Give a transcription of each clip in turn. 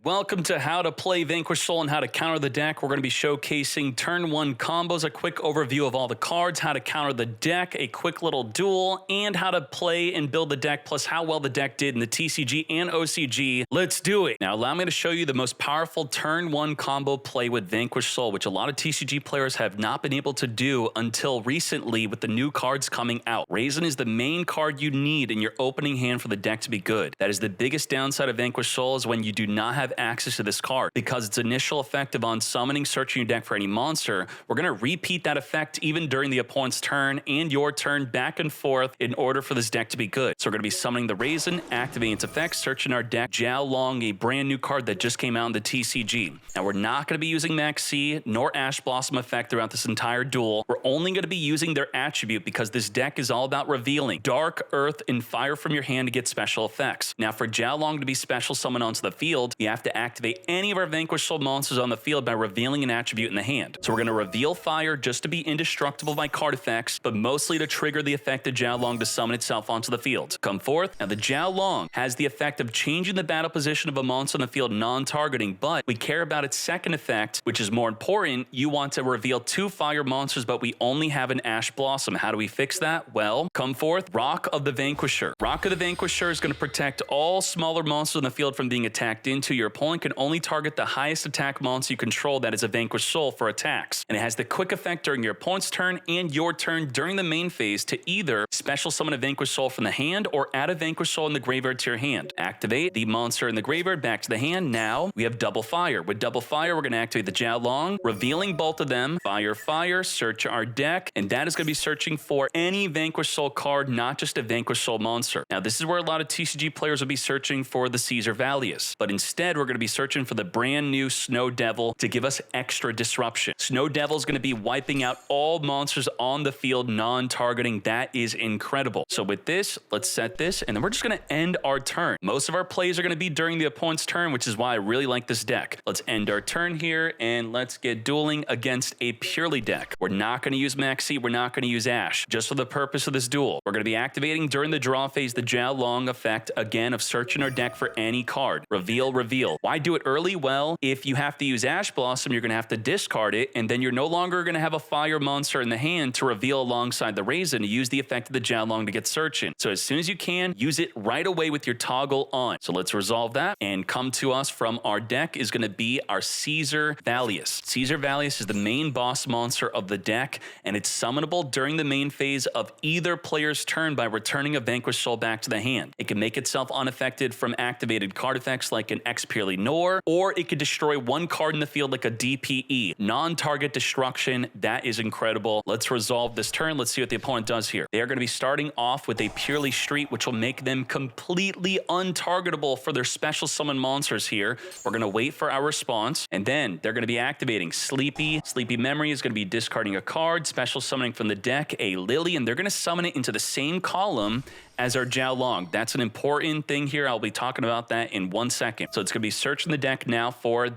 Welcome to How to Play Vanquish Soul and How to Counter the Deck. We're going to be showcasing turn 1 combos, a quick overview of all the cards, how to counter the deck, a quick little duel, and how to play and build the deck, plus how well the deck did in the TCG and OCG. Let's do it. Now allow me to show you the most powerful turn 1 combo play with Vanquish Soul, which a lot of TCG players have not been able to do until recently with the new cards coming out. Raisin is the main card you need in your opening hand for the deck to be good. That is the biggest downside of Vanquish Soul, is when you do not have access to this card, because its initial effect on summoning, searching your deck for any monster. We're going to repeat that effect even during the opponent's turn and your turn, back and forth, in order for this deck to be good. So we're going to be summoning the Raisin, activating its effects, searching our deck, Jiao Long, a brand new card that just came out in the TCG. Now we're not going to be using Max C nor Ash Blossom effect throughout this entire duel. We're only going to be using their attribute because this deck is all about revealing Dark, Earth, and Fire from your hand to get special effects. Now for Jiao Long to be special summoned onto the field, you have to activate any of our Vanquish Soul monsters on the field by revealing an attribute in the hand. So we're going to reveal Fire just to be indestructible by card effects, but mostly to trigger the effect of Jiao Long to summon itself onto the field. Come forth. Now the Jiao Long has the effect of changing the battle position of a monster on the field non-targeting, but we care about its second effect, which is more important. You want to reveal 2 fire monsters, but we only have an Ash Blossom. How do we fix that? Well, come forth. Rock of the Vanquisher. Rock of the Vanquisher is going to protect all smaller monsters on the field from being attacked into. Your opponent can only target the highest attack monster you control that is a Vanquish Soul for attacks. And it has the quick effect during your opponent's turn and your turn during the main phase to either special summon a Vanquish Soul from the hand or add a Vanquish Soul in the graveyard to your hand. Activate the monster in the graveyard back to the hand. Now we have double fire. With double fire, we're going to activate the Jiao Long, revealing both of them. Fire, fire, search our deck, and that is going to be searching for any Vanquish Soul card, not just a Vanquish Soul monster. Now this is where a lot of TCG players will be searching for the Caesar Valius, but instead we're going to be searching for the brand new Snow Devil to give us extra disruption. Snow Devil is going to be wiping out all monsters on the field non-targeting. That is incredible. So with this, let's set this, and then we're just going to end our turn. Most of our plays are going to be during the opponent's turn, which is why I really like this deck. Let's end our turn here, and let's get dueling against a Purely deck. We're not going to use Maxi, we're not going to use Ash, just for the purpose of this duel. We're going to be activating during the draw phase the Jiao Long effect, again, of searching our deck for any card. Reveal, reveal. Why do it early? Well, if you have to use Ash Blossom, you're going to have to discard it, and then you're no longer going to have a fire monster in the hand to reveal alongside the Raisin to use the effect of the Jiao Long to get searching. So as soon as you can, use it right away with your toggle on. So let's resolve that, and come to us from our deck is going to be our Caesar Valius. Caesar Valius is the main boss monster of the deck, and it's summonable during the main phase of either player's turn by returning a Vanquish Soul back to the hand. It can make itself unaffected from activated card effects like an X Purely Nor, or it could destroy one card in the field like a DPE. Non-target destruction. That is incredible. Let's resolve this turn. Let's see what the opponent does here. They are going to be starting off with a Purely Street, which will make them completely untargetable for their special summon monsters here. We're going to wait for our response, and then they're going to be activating Sleepy. Sleepy Memory is going to be discarding a card, special summoning from the deck a Lily, and they're going to summon it into the same column as our Jiao Long. That's an important thing here. I'll be talking about that in 1 second. So it's going to be searching the deck now for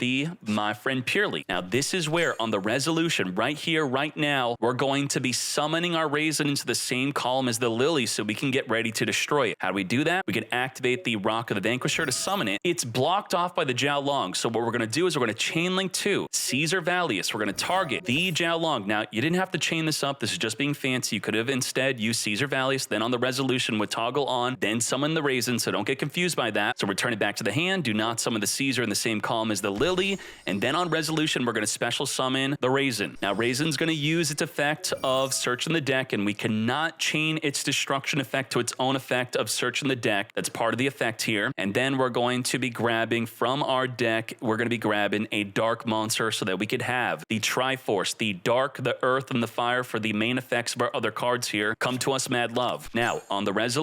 my friend Purely. Now this is where on the resolution right here, right now, we're going to be summoning our Raisin into the same column as the Lily so we can get ready to destroy it. How do we do that? We can activate the Rock of the Vanquisher to summon it. It's blocked off by the Jiao Long. So what we're going to do is we're going to chain link to Caesar Valius. We're going to target the Jiao Long. Now you didn't have to chain this up. This is just being fancy. You could have instead used Caesar Valius, then on the resolution with toggle on, then summon the Raisin, so don't get confused by that. So return it back to the hand. Do not summon the Caesar in the same column as the Lily, and then on resolution, we're going to special summon the Raisin. Now Raisin's going to use its effect of searching the deck, and we cannot chain its destruction effect to its own effect of searching the deck. That's part of the effect here. And then we're going to be grabbing from our deck, we're going to be grabbing a dark monster so that we could have the Triforce, the Dark, the Earth, and the Fire for the main effects of our other cards here. Come to us, Mad Love. Now, on the resolution,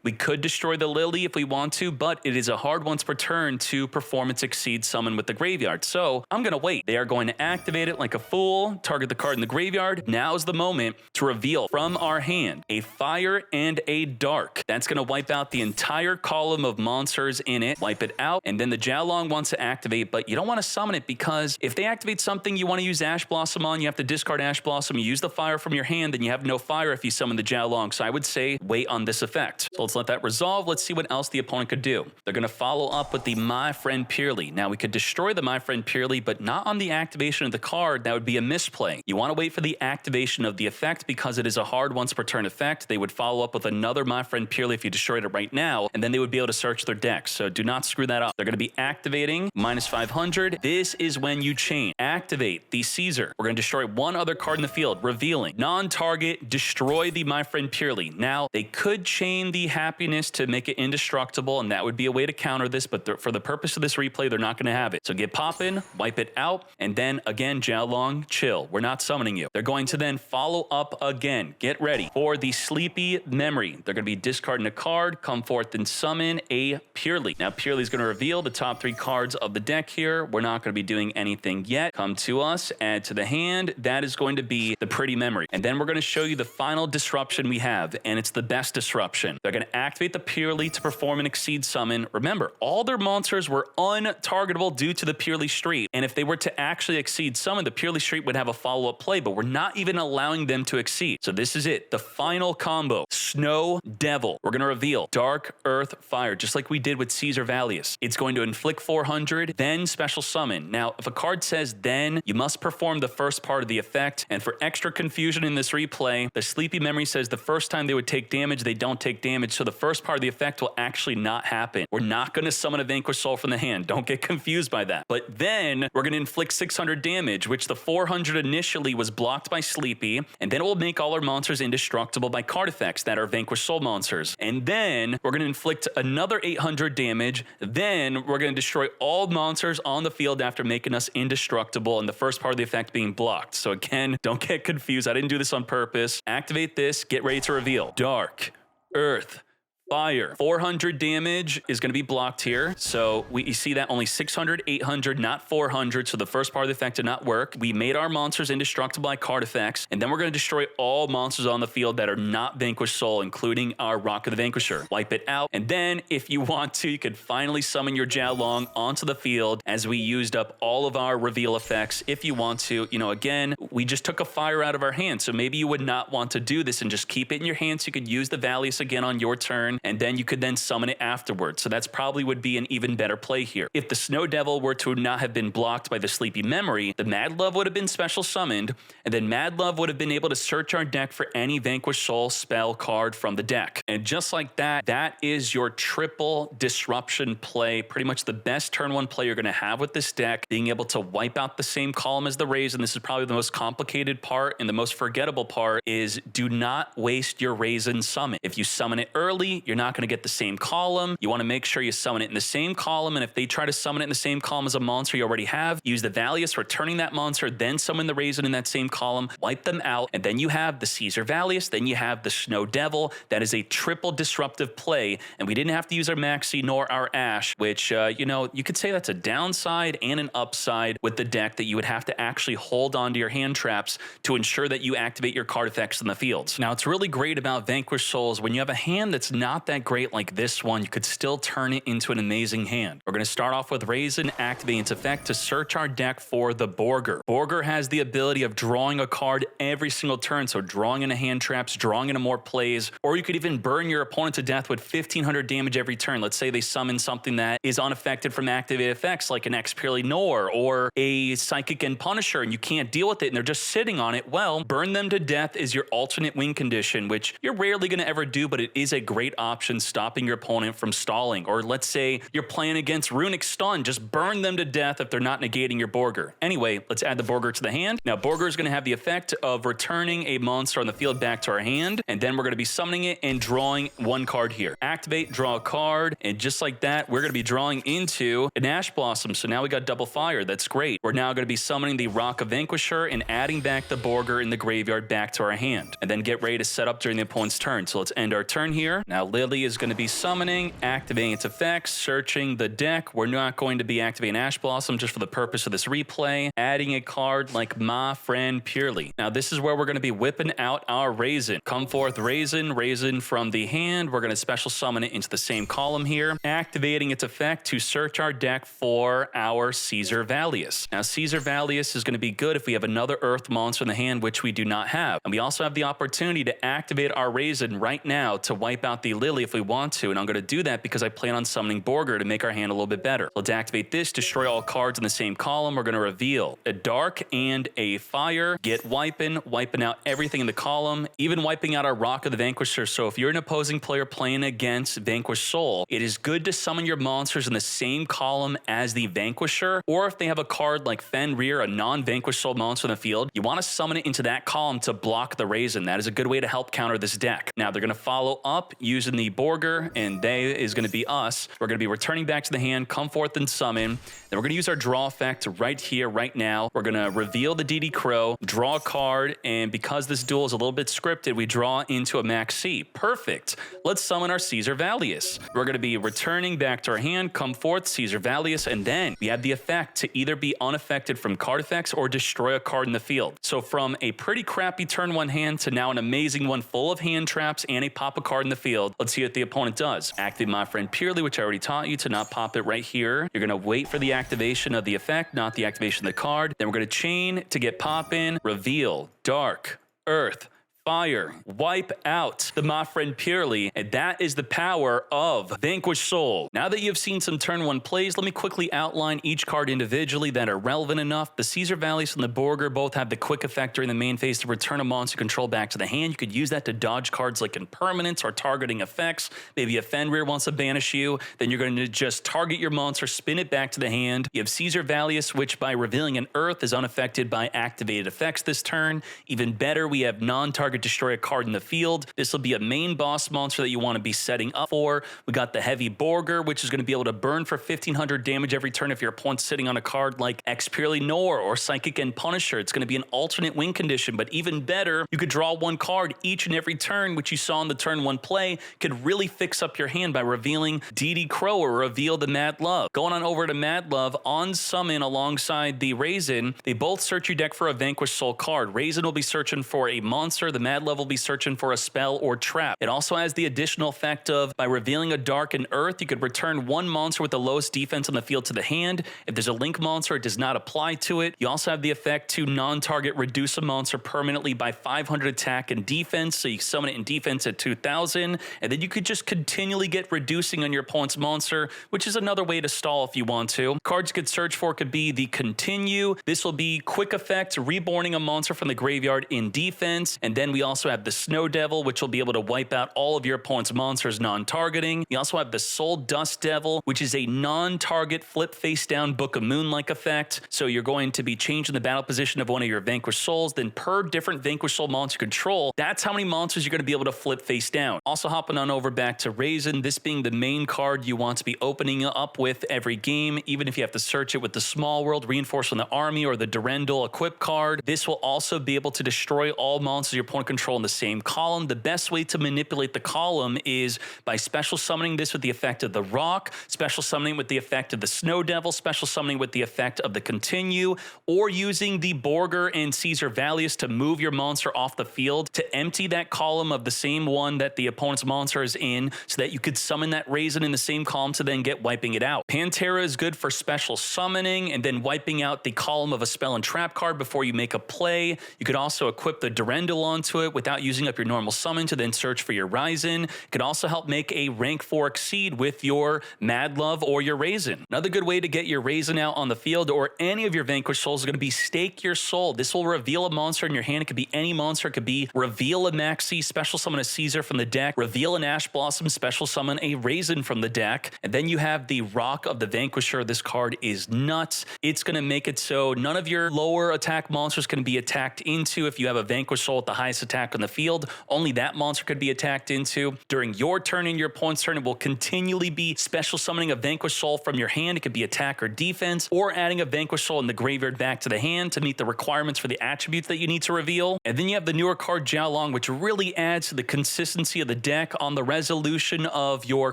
we could destroy the Lily if we want to, but it is a hard once per turn to Performance Exceed summon with the graveyard. So I'm going to wait. They are going to activate it like a fool, target the card in the graveyard. Now is the moment to reveal from our hand a Fire and a Dark. That's going to wipe out the entire column of monsters in it, wipe it out, and then the Jiao Long wants to activate, but you don't want to summon it because if they activate something you want to use Ash Blossom on, you have to discard Ash Blossom, you use the Fire from your hand, then you have no Fire if you summon the Jiao Long. So I would say wait on this effect effect. So let's let that resolve. Let's see what else the opponent could do. They're going to follow up with the My Friend Purely. Now, we could destroy the My Friend Purely, but not on the activation of the card. That would be a misplay. You want to wait for the activation of the effect because it is a hard once per turn effect. They would follow up with another My Friend Purely if you destroyed it right now, and then they would be able to search their deck. So do not screw that up. They're going to be activating -500. This is when you chain. Activate the Caesar. We're going to destroy one other card in the field, revealing. Non-target, destroy the My Friend Purely. Now, they could chain the Happiness to make it indestructible, and that would be a way to counter this, but for the purpose of this replay, they're not going to have it. So get poppin', wipe it out, and then again, Jiaolong, chill. We're not summoning you. They're going to then follow up again. Get ready for the Sleepy Memory. They're going to be discarding a card, come forth and summon a Purely. Now, Purely is going to reveal the top 3 cards of the deck here. We're not going to be doing anything yet. Come to us, add to the hand. That is going to be the Pretty Memory. And then we're going to show you the final disruption we have, and it's the best disruption. They're going to activate the Purely to perform an Exceed summon. Remember, all their monsters were untargetable due to the Purely Street, and if they were to actually Exceed summon, the Purely Street would have a follow-up play, but we're not even allowing them to Exceed. So this is it, the final combo. Snow Devil. We're going to reveal Dark, Earth, Fire, just like we did with Caesar Valius. It's going to inflict 400, then special summon. Now, if a card says then, you must perform the first part of the effect, and for extra confusion in this replay, the Sleepy Memory says the first time they would take damage, they don't take damage, so the first part of the effect will actually not happen. We're not going to summon a Vanquish Soul from the hand. Don't get confused by that. But then we're going to inflict 600 damage, which the 400 initially was blocked by Sleepy, and then it will make all our monsters indestructible by card effects that are Vanquish Soul monsters. And then we're going to inflict another 800 damage. Then we're going to destroy all monsters on the field after making us indestructible, and the first part of the effect being blocked. So again, don't get confused. I didn't do this on purpose. Activate this. Get ready to reveal. Dark, Earth, Fire. 400 damage is going to be blocked here. So you see that only 600, 800, not 400. So the first part of the effect did not work. We made our monsters indestructible by card effects. And then we're going to destroy all monsters on the field that are not Vanquish Soul, including our Rock of the Vanquisher. Wipe it out. And then if you want to, you could finally summon your Jiaolong onto the field as we used up all of our reveal effects. If you want to, again, we just took a fire out of our hand. So maybe you would not want to do this and just keep it in your hand so you could use the Valius again on your turn, and then you could then summon it afterwards. So that's probably would be an even better play here. If the Snow Devil were to not have been blocked by the Sleepy Memory, the Mad Love would have been special summoned, and then Mad Love would have been able to search our deck for any Vanquish Soul spell card from the deck. And just like that, that is your triple disruption play. Pretty much the best turn 1 play you're going to have with this deck, being able to wipe out the same column as the Raise. And this is probably the most complicated part and the most forgettable part is do not waste your Raisin summon. If you summon it early, you're not going to get the same column. You want to make sure you summon it in the same column, and if they try to summon it in the same column as a monster you already have, use the Valius for turning that monster, then summon the Raisin in that same column, wipe them out, and then you have the Caesar Valius, then you have the Snow Devil. That is a triple disruptive play, and we didn't have to use our Maxi nor our Ash, which, you could say that's a downside and an upside with the deck, that you would have to actually hold onto your hand traps to ensure that you activate your card effects in the fields. Now, it's really great about Vanquish Souls when you have a hand that's not that great like this one, you could still turn it into an amazing hand. We're going to start off with Raisin, activating its effect to search our deck for the Borger. Borger has the ability of drawing a card every single turn, so drawing into hand traps, drawing into more plays, or you could even burn your opponent to death with 1500 damage every turn. Let's say they summon something that is unaffected from activated effects like an X Purely Nor or a Psychic and Punisher, and you can't deal with it and they're just sitting on it. Well, burn them to death is your alternate win condition, which you're rarely going to ever do, but it is a great option stopping your opponent from stalling. Or let's say you're playing against Runic Stun, just burn them to death if they're not negating your Borger. Anyway, let's add the Borger to the hand. Now, Borger is going to have the effect of returning a monster on the field back to our hand, and then we're going to be summoning it and drawing one card here. Activate, draw a card, and just like that, we're going to be drawing into an Ash Blossom. So now we got double fire. That's great. We're now going to be summoning the Rock of Vanquisher and adding back the Borger in the graveyard back to our hand, and then get ready to set up during the opponent's turn. So let's end our turn here. Now, Lily is going to be summoning, activating its effects, searching the deck. We're not going to be activating Ash Blossom just for the purpose of this replay, adding a card like My Friend Purely. Now, this is where we're going to be whipping out our Raisin. Come forth, Raisin, Raisin from the hand. We're going to special summon it into the same column here, activating its effect to search our deck for our Caesar Valius. Now, Caesar Valius is going to be good if we have another Earth monster in the hand, which we do not have. And we also have the opportunity to activate our Raisin right now to wipe out the Lily if we want to, and I'm going to do that because I plan on summoning Borger to make our hand a little bit better. Let's activate this, destroy all cards in the same column. We're going to reveal a dark and a fire, get wiping out everything in the column, even wiping out our Rock of the Vanquisher. So if you're an opposing player playing against Vanquish Soul, it is good to summon your monsters in the same column as the Vanquisher, or if they have a card like Fenrir, a non-Vanquish Soul monster in the field, you want to summon it into that column to block the Raisin. That is a good way to help counter this deck. Now they're going to follow up using the Borger, and they is going to be us. We're going to be returning back to the hand, come forth and summon. Then we're going to use our draw effect right here, right now. We're going to reveal the DD Crow, draw a card, and because this duel is a little bit scripted, we draw into a Max C. Perfect. Let's summon our Caesar Valius. We're going to be returning back to our hand, come forth, Caesar Valius, and then we have the effect to either be unaffected from card effects or destroy a card in the field. So from a pretty crappy turn 1 hand to now an amazing one full of hand traps and a pop a card in the field. Let's see what the opponent does. Activate My Friend Purely, which I already taught you to not pop it right here. You're going to wait for the activation of the effect, not the activation of the card. Then we're going to chain to get pop in, reveal, dark, earth, fire, wipe out the My Friend Purely, and that is the power of Vanquish Soul. Now that you've seen some turn 1 plays, let me quickly outline each card individually that are relevant enough. The Caesar Valius and the Borger both have the quick effect during the main phase to return a monster control back to the hand. You could use that to dodge cards like Impermanence or targeting effects. Maybe a Fenrir wants to banish you, then you're going to just target your monster, spin it back to the hand. You have Caesar Valius, which by revealing an Earth is unaffected by activated effects this turn. Even better, we have non-target destroy a card in the field. This will be a main boss monster that you want to be setting up for. We got the heavy Borger, which is going to be able to burn for 1500 damage every turn if your opponent's sitting on a card like X Purely Nor or Psychic and Punisher. It's going to be an alternate win condition, but even better, you could draw 1 card each and every turn, which you saw in the turn 1 play, could really fix up your hand by revealing DD Crow or reveal the Mad Love. Going on over to Mad Love, on summon alongside the Raisin, they both search your deck for a Vanquish Soul card. Raisin will be searching for a monster, the Mad Love will be searching for a spell or trap. It also has the additional effect of, by revealing a dark and earth, you could return 1 monster with the lowest defense on the field to the hand. If there's a link monster, it does not apply to it. You also have the effect to non-target reduce a monster permanently by 500 attack and defense, so you summon it in defense at 2000, and then you could just continually get reducing on your opponent's monster, which is another way to stall if you want to. Cards you could search for could be the Continue. This will be quick effect, reborning a monster from the graveyard in defense, and then we also have the Snow Devil, which will be able to wipe out all of your opponent's monsters non-targeting. You also have the Soul Dust Devil, which is a non-target flip face down Book of Moon-like effect. So you're going to be changing the battle position of one of your Vanquish Souls, then per different Vanquish Soul monster control, that's how many monsters you're going to be able to flip face down. Also hopping on over back to Raisin, this being the main card you want to be opening up with every game, even if you have to search it with the Small World, Reinforce from the Army, or the Durendal Equip card. This will also be able to destroy all monsters your opponent control in the same column. The best way to manipulate the column is by special summoning this with the effect of the Rock, special summoning with the effect of the Snow Devil, special summoning with the effect of the Continue, or using the Borger and Caesar Valius to move your monster off the field to empty that column of the same one that the opponent's monster is in so that you could summon that Raisin in the same column to then get wiping it out. Pantera is good for special summoning and then wiping out the column of a spell and trap card before you make a play. You could also equip the Durendal onto it without using up your normal summon to then search for your Raisin. It could also help make a rank 4 exceed with your Mad Love or your Raisin. Another good way to get your Raisin out on the field or any of your Vanquish Souls is going to be Stake Your Soul. This will reveal a monster in your hand. It could be any monster. It could be reveal a Maxi, special summon a Caesar from the deck, reveal an Ash Blossom, special summon a Raisin from the deck, and then you have the Rock of the Vanquisher. This card is nuts. It's going to make it so none of your lower attack monsters can be attacked into. If you have a Vanquish Soul at the highest attack on the field, only that monster could be attacked into. During your turn and your opponent's turn, it will continually be special summoning a Vanquish Soul from your hand. It could be attack or defense, or adding a Vanquish Soul in the graveyard back to the hand to meet the requirements for the attributes that you need to reveal. And then you have the newer card Jiaolong, which really adds to the consistency of the deck. On the resolution of your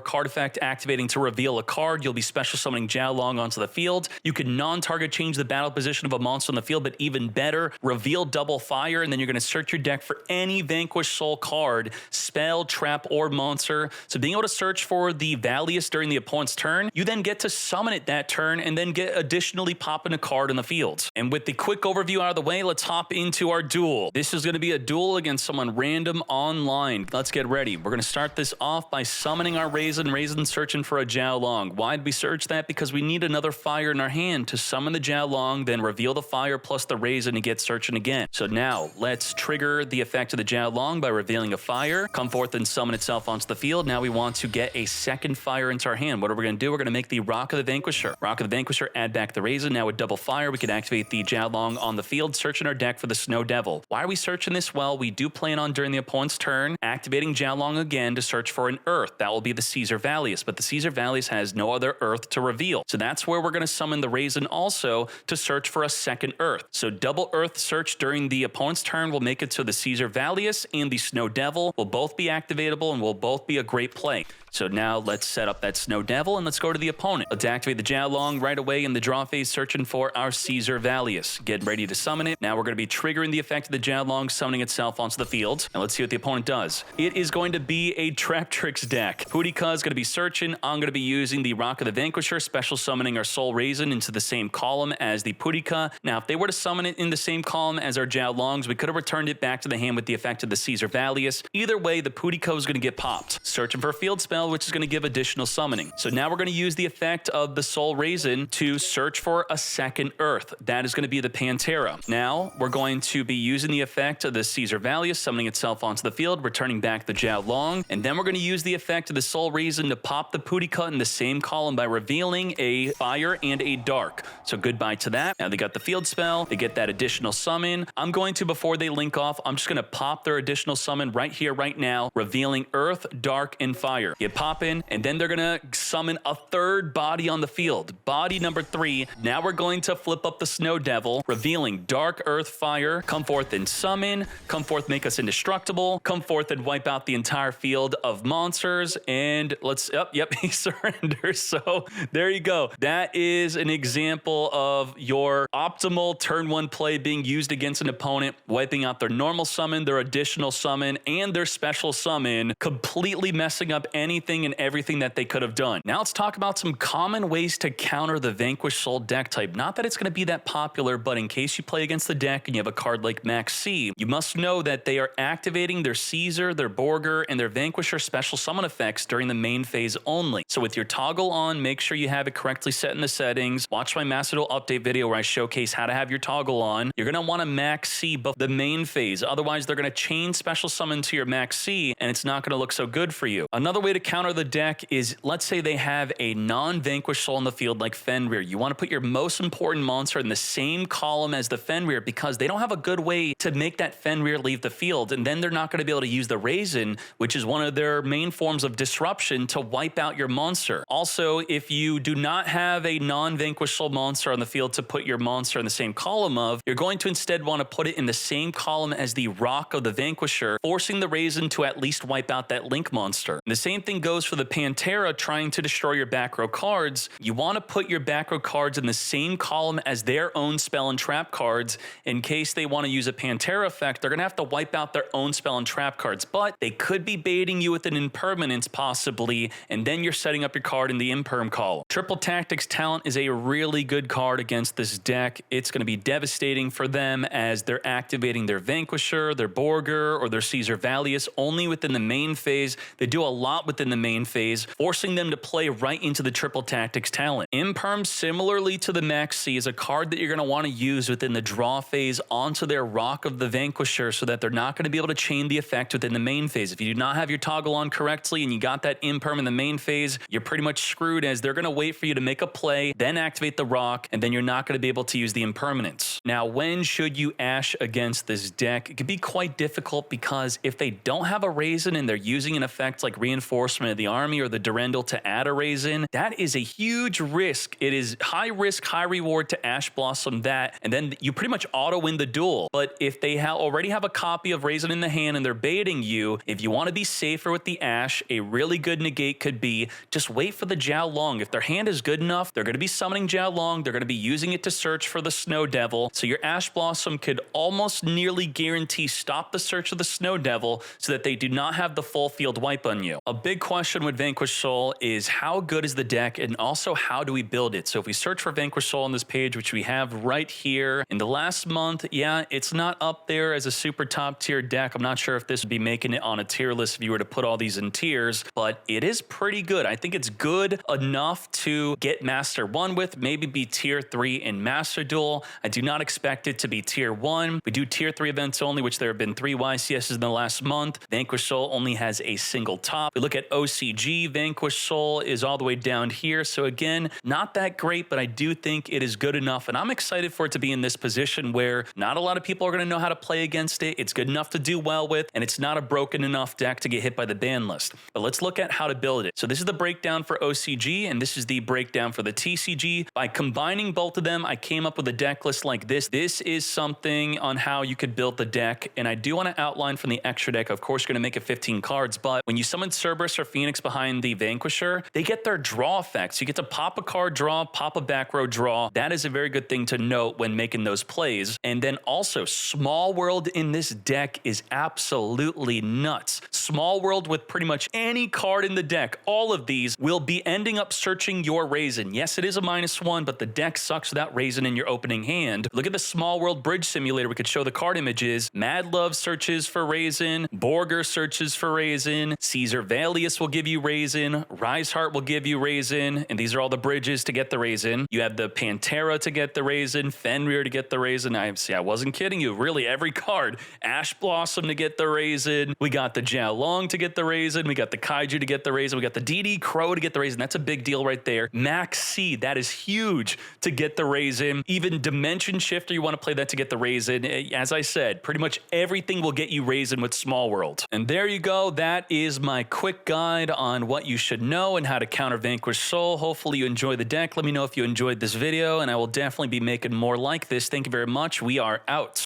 card effect activating to reveal a card, you'll be special summoning Jiaolong onto the field. You can non-target change the battle position of a monster on the field, but even better, reveal double fire, and then you're going to search your deck for any Vanquish Soul card, spell, trap, or monster. So being able to search for the Valius during the opponent's turn, you then get to summon it that turn and then get additionally popping a card in the field. And with the quick overview out of the way, let's hop into our duel. This is going to be a duel against someone random online. Let's get ready. We're going to start this off by summoning our Raisin. Raisin searching for a Jiaolong. Why'd we search that? Because we need another fire in our hand to summon the Jiaolong, then reveal the fire plus the Raisin to get searching again. So now let's trigger the effect of the Jiaolong by revealing a fire, come forth and summon itself onto the field. Now we want to get a second fire into our hand. What are we going to do? We're going to make the Rock of the Vanquisher. Rock of the Vanquisher, add back the Raisin. Now with double fire, we can activate the Jiaolong on the field, searching our deck for the Snow Devil. Why are we searching this? Well, we do plan on during the opponent's turn, activating Jiaolong again to search for an Earth. That will be the Caesar Valius, but the Caesar Valius has no other Earth to reveal. So that's where we're going to summon the Raisin also to search for a second Earth. So double Earth search during the opponent's turn will make it so the Caesar Valius and the Snow Devil will both be activatable and will both be a great play. So now let's set up that Snow Devil and let's go to the opponent. Let's activate the Jiaolong right away in the draw phase, searching for our Caesar Valius. Get ready to summon it. Now we're going to be triggering the effect of the Jiaolong summoning itself onto the field. And let's see what the opponent does. It is going to be a Trap Tricks deck. Pudika is going to be searching. I'm going to be using the Rock of the Vanquisher, special summoning our Soul Raisin into the same column as the Pudika. Now, if they were to summon it in the same column as our Jiaolongs, we could have returned it back to the hand with the effect of the Caesar Valius. Either way, the Pudika is going to get popped. Searching for a field spell, which is going to give additional summoning. So now we're going to use the effect of the Soul Raisin to search for a second Earth. That is going to be the Pantera. Now we're going to be using the effect of the Caesar Valius, summoning itself onto the field, returning back the Jiaolong, and then we're going to use the effect of the Soul Raisin to pop the Pudika in the same column by revealing a fire and a dark. So goodbye to that. Now they got the field spell, they get that additional summon. I'm going to, before they link off, I'm just going to pop their additional summon right here, right now, revealing Earth, Dark, and Fire. You pop in, and then they're going to summon a third body on the field. Body number 3. Now we're going to flip up the Snow Devil, revealing Dark, Earth, Fire. Come forth and summon. Come forth, make us indestructible. Come forth and wipe out the entire field of monsters. And let's, yep, he surrenders. So there you go. That is an example of your optimal turn 1 play being used against an opponent, wiping out their normal summon, their additional summon, and their special summon, completely messing up anything and everything that they could have done. Now let's talk about some common ways to counter the Vanquish Soul deck type. Not that it's going to be that popular, but in case you play against the deck and you have a card like Max C, you must know that they are activating their Caesar, their Borger, and their Vanquisher special summon effects during the main phase only. So with your toggle on, make sure you have it correctly set in the settings. Watch my Master Duel update video where I showcase how to have your toggle on. You're going to want to Max C the main phase. Otherwise, they're going to chain special summon to your Max C, and it's not going to look so good for you. Another way to counter the deck is, let's say they have a non-Vanquish Soul in the field like Fenrir. You want to put your most important monster in the same column as the Fenrir because they don't have a good way to make that Fenrir leave the field, and then they're not going to be able to use the Raisin, which is one of their main forms of disruption, to wipe out your monster. Also, if you do not have a non-Vanquish Soul monster on the field to put your monster in the same column of, you're going to instead want to put it in the same column as the Rock of the Vanquisher, forcing the Raisin to at least wipe out that Link monster. And the same thing goes for the Pantera trying to destroy your back row cards. You want to put your back row cards in the same column as their own spell and trap cards. In case they want to use a Pantera effect, they're going to have to wipe out their own spell and trap cards, but they could be baiting you with an impermanence possibly, and then you're setting up your card in the imperm column. Triple Tactics Talent is a really good card against this deck. It's going to be devastating for them as they're activating their Vanquisher, their Borger, or their Caesar Valius only within the main phase. They do a lot within the main phase, forcing them to play right into the Triple Tactics Talent. Imperm, similarly to the Max C, is a card that you're going to want to use within the draw phase onto their Rock of the Vanquisher so that they're not going to be able to chain the effect within the main phase. If you do not have your toggle on correctly and you got that Imperm in the main phase, you're pretty much screwed, as they're going to wait for you to make a play, then activate the Rock, and then you're not going to be able to use the Impermanence. Now, when should you Ash against this deck? It can be quite difficult because if they don't have a Raisin and they're using an effect like Reinforcement of the Army or the Durendal to add a Raisin, that is a huge risk. It is high risk, high reward to Ash Blossom that, and then you pretty much auto win the duel. But if they already have a copy of Raisin in the hand and they're baiting you, if you want to be safer with the Ash, a really good negate could be just wait for the Jiaolong. If their hand is good enough, they're going to be summoning Jiaolong, they're going to be using it to search for the Snow Devil, so your Ash Blossom could almost nearly guarantee stop the search of the Snow Devil so that they do not have the full field wipe on you. A big question with Vanquish Soul is how good is the deck, and also how do we build it? So if we search for Vanquish Soul on this page, which we have right here, in the last month, yeah, it's not up there as a super top tier deck. I'm not sure if this would be making it on a tier list if you were to put all these in tiers, but it is pretty good. I think it's good enough to get Master 1 with, maybe be tier 3 in Master Duel. I do not expect it to be tier 1. We do tier 3 events only, which there have been 3 YCSs in the last month. Vanquish Soul only has a single top. We look at OCG, Vanquish Soul is all the way down here. So again, not that great, but I do think it is good enough, and I'm excited for it to be in this position where not a lot of people are going to know how to play against it. It's good enough to do well with, and it's not a broken enough deck to get hit by the ban list. But let's look at how to build it. So this is the breakdown for OCG, and this is the breakdown for the TCG. By combining both of them, I came up with a deck list like this. This is something on how you could build the deck, and I do want to outline from the extra deck. Of course, you're going to make it 15 cards, but when you summon Cerberus or Phoenix behind the Vanquisher, they get their draw effects. You get to pop a card draw, pop a back row draw. That is a very good thing to note when making those plays. And then also, Small World in this deck is absolutely nuts. Small World with pretty much any card in the deck, all of these will be ending up searching your Raisin. Yes, it is a -1, but the deck sucks without Raisin in your opening hand. Look at the Small World Bridge Simulator. We could show the card images. Mad Love searches for Raisin. Borger searches for Raisin. Caesar Valius will give you Raisin. Riseheart will give you Raisin. And these are all the bridges to get the Raisin. You have the Pantera to get the Raisin. Fenrir to get the Raisin. I wasn't kidding you. Really, every card. Ash Blossom to get the Raisin. We got the Jiaolong to get the Raisin. We got the Kaiju to get the Raisin. We got the DD Crow to get the Raisin. That's a big deal right there. Max C, that is huge to get the Raisin. Even Dimension Shifter, you want to play that to get the Raisin. As I said, pretty much everything will get you Raisin with Small World. And there you go. That is my quick guide on what you should know and how to counter Vanquish Soul. Hopefully you enjoy the deck. Let me know if you enjoyed this video, and I will definitely be making more like this. Thank you very much. We are out.